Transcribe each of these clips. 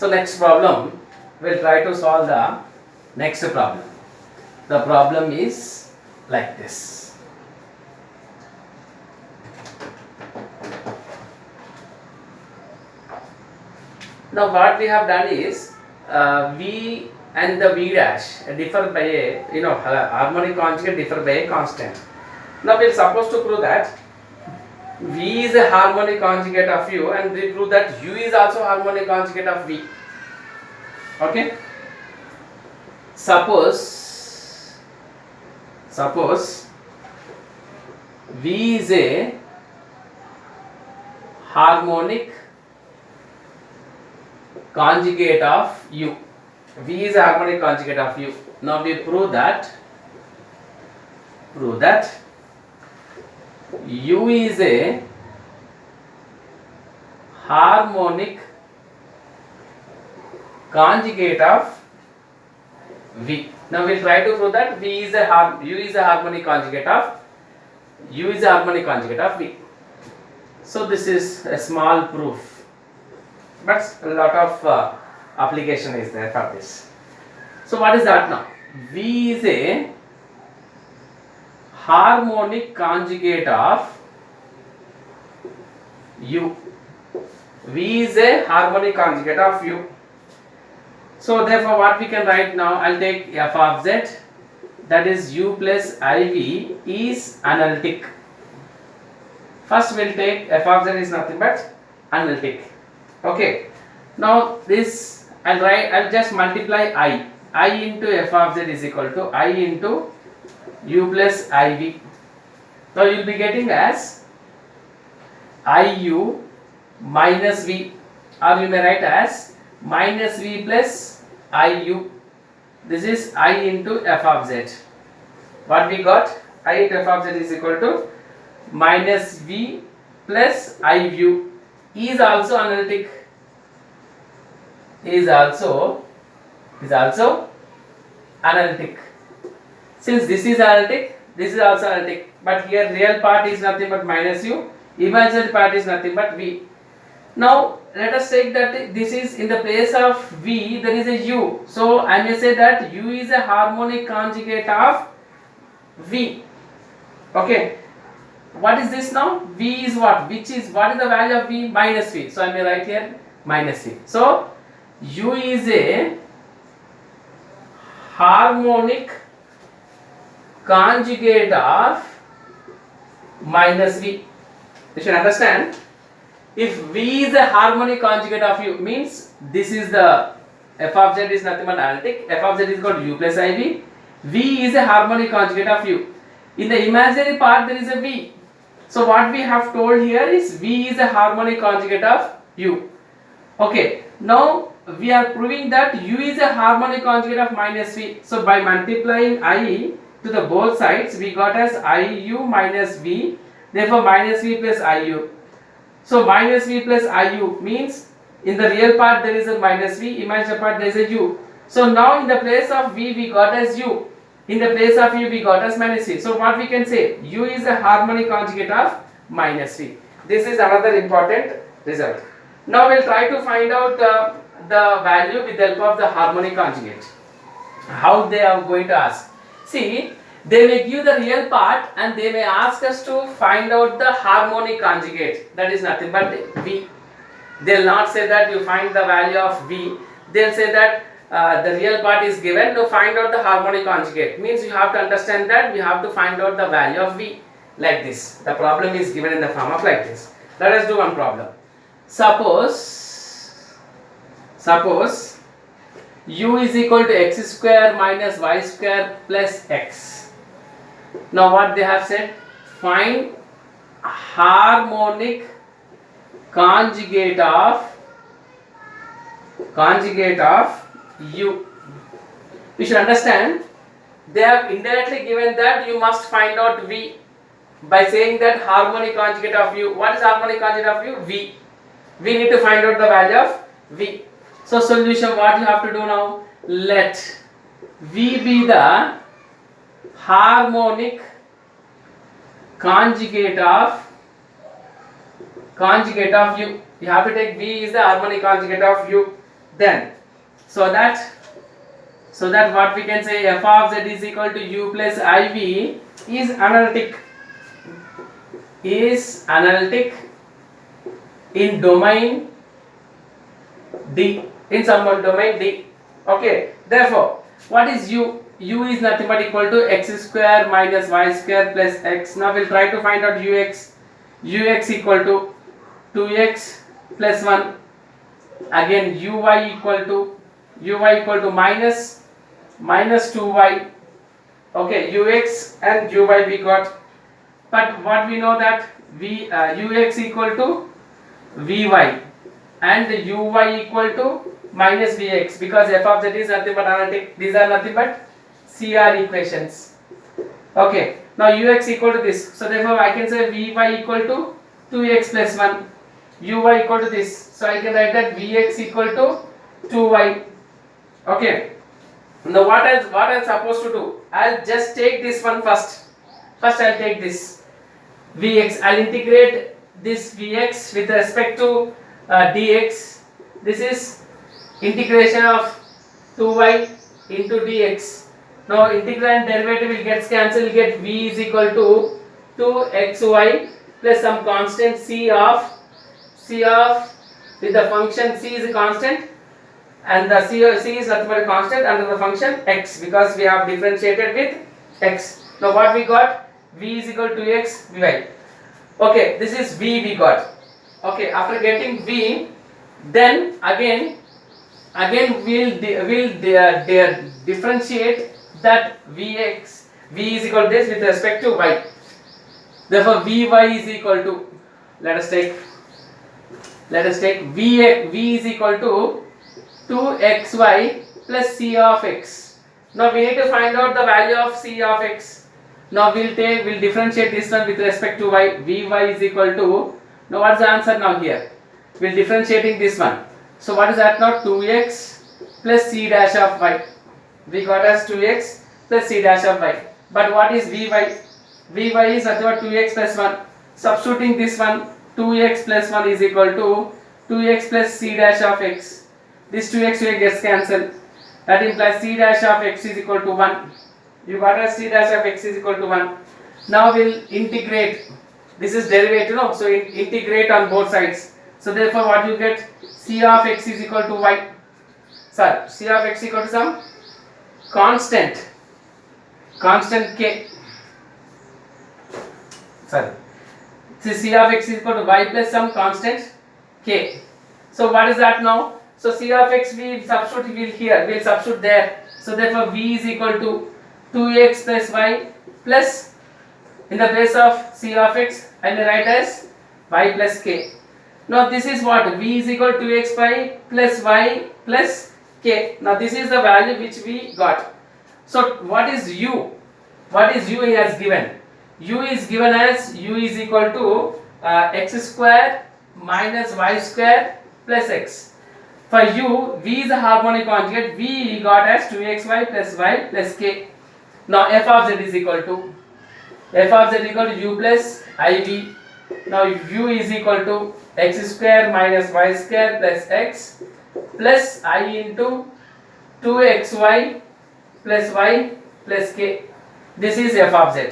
So next problem, we'll try to solve the next problem. The problem is like this. Now what we have done is V and the V dash differ by a harmonic conjugate differ by a constant. Now we are supposed to prove that V is a harmonic conjugate of U, and we prove that U is also harmonic conjugate of V. Okay. Suppose V is a harmonic conjugate of U. V is a harmonic conjugate of U. Now we prove that U is a harmonic conjugate of V. Now we'll try to prove that U is a harmonic conjugate of V. So this is a small proof, but a lot of application is there for this. So what is that now? V is a harmonic conjugate of U. V is a harmonic conjugate of U. So therefore what we can write now, I'll take f of z, that is U plus IV is analytic. First we'll take f of z is nothing but analytic. Okay. Now this I'll just multiply I into f of z is equal to I into U plus IV. Now you will be getting as IU minus V, or you may write as minus V plus IU. This is I into f of z. What we got? I into f of z is equal to minus V plus IU. Is also analytic. Is also analytic. Since this is analytic, this is also analytic, but here real part is nothing but minus U, imaginary part is nothing but V. Now let us take that this is in the place of V, there is a U. So I may say that U is a harmonic conjugate of V. Okay. What is this now? V is what? What is the value of V? Minus V. So I may write here minus V. So U is a harmonic conjugate of minus V. You should understand, if V is a harmonic conjugate of U, means this is the f of z is nothing but analytic, f of z is equal to U plus IV. V is a harmonic conjugate of U. In the imaginary part there is a V. So what we have told here is V is a harmonic conjugate of U. Okay. Now we are proving that U is a harmonic conjugate of minus V. So by multiplying I to the both sides, we got as IU minus V. Therefore minus V plus IU. So minus V plus IU means in the real part there is a minus V, imaginary part there is a U. So now in the place of V we got as U. In the place of U we got as minus V. So what we can say? U is a harmonic conjugate of minus V. This is another important result. Now we'll try to find out the value with the help of the harmonic conjugate. How they are going to ask? See, they may give the real part and they may ask us to find out the harmonic conjugate. That is nothing but V. They'll not say that you find the value of V. They'll say that the real part is given to find out the harmonic conjugate. Means you have to understand that we have to find out the value of V. Like this. The problem is given in the form of like this. Let us do one problem. Suppose U is equal to x square minus y square plus x. Now what they have said? Find harmonic conjugate of U. You should understand, they have indirectly given that you must find out V by saying that harmonic conjugate of U. What is harmonic conjugate of U? V. We need to find out the value of V. So solution, what you have to do now? Let V be the harmonic conjugate of U. You have to take V is the harmonic conjugate of U. Then so that what we can say, f of z is equal to u plus iv is analytic in domain D, in some domain D. Okay, therefore what is u? U is nothing but equal to x square minus y square plus x. Now we'll try to find out ux. Ux equal to 2x plus 1. Again uy equal to minus 2y. Okay, ux and uy we got, but what we know that ux equal to vy and uy equal to minus vx, because f of z is nothing but analytic. These are nothing but CR equations. Okay, now ux equal to this, so therefore I can say vy equal to 2x plus 1, uy equal to this, so I can write that vx equal to 2y. Okay, now what else supposed to do? I'll just take this one first. I'll take this vx, I'll integrate this vx with respect to dx. This is integration of 2y into dx. Now integral and derivative will get cancelled. You get v is equal to 2xy plus some constant c of with the function c is a constant, and the c is nothing but a constant under the function x, because we have differentiated with x. Now what we got? V is equal to x vy. Okay, this is v we got. Okay, after getting v, then again we'll differentiate that v is equal to this with respect to y. Therefore vy is equal to, let us take v is equal to 2xy plus c of x. Now we need to find out the value of c of x. Now we'll differentiate this one with respect to y. Vy is equal to, now what's the answer now here? We'll differentiating this one. So what is that now? 2x plus c dash of y. We got as 2x plus c dash of y. But what is vy? Vy is nothing but 2x plus 1. Substituting this one, 2x plus 1 is equal to 2x plus c dash of x. This 2x gets cancelled. That implies c dash of x is equal to 1. You got as c dash of x is equal to 1. Now we'll integrate. This is derivative, no? So integrate on both sides. So therefore what you get? C of x is equal to y. Sorry, C of x equal to some constant k. Sorry. So C of x is equal to y plus some constant k. So what is that now? So C of x we substitute we'll substitute there. So therefore v is equal to 2x plus y plus, in the place of C of x I may write as y plus k. Now this is what? V is equal to 2xy plus y plus k. Now this is the value which we got. So what is u? What is u he has given? U is given as u is equal to x square minus y square plus x. For u, v is a harmonic conjugate. V got as 2xy plus y plus k. Now f of z is equal to u plus iv. Now u is equal to x square minus y square plus x plus I into 2xy plus y plus k. This is f of z.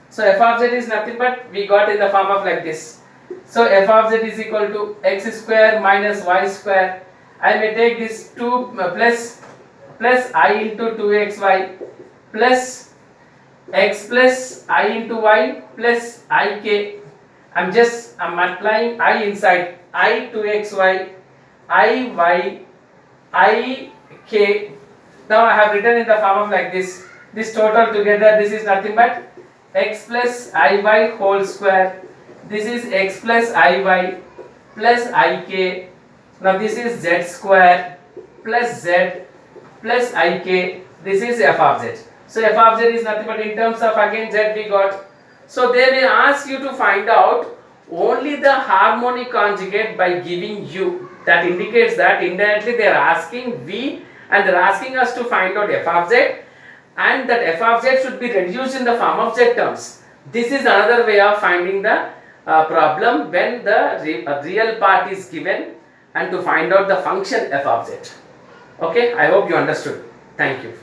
So f of z is nothing but we got in the form of like this. So f of z is equal to x square minus y square. I may take this 2 plus I into 2xy plus x plus I into y plus ik. I'm multiplying I inside. I 2xy, I y, I k. Now I have written in the form of like this. This total together, this is nothing but x plus iy whole square. This is x plus iy plus ik. Now this is z square plus z plus ik. This is f of z. So f of z is nothing but in terms of again z we got. So they will ask you to find out only the harmonic conjugate by giving u. That indicates that indirectly they are asking v and they are asking us to find out f of z, and that f of z should be reduced in the form of z terms. This is another way of finding the problem when the real part is given and to find out the function f of z. Okay, I hope you understood. Thank you.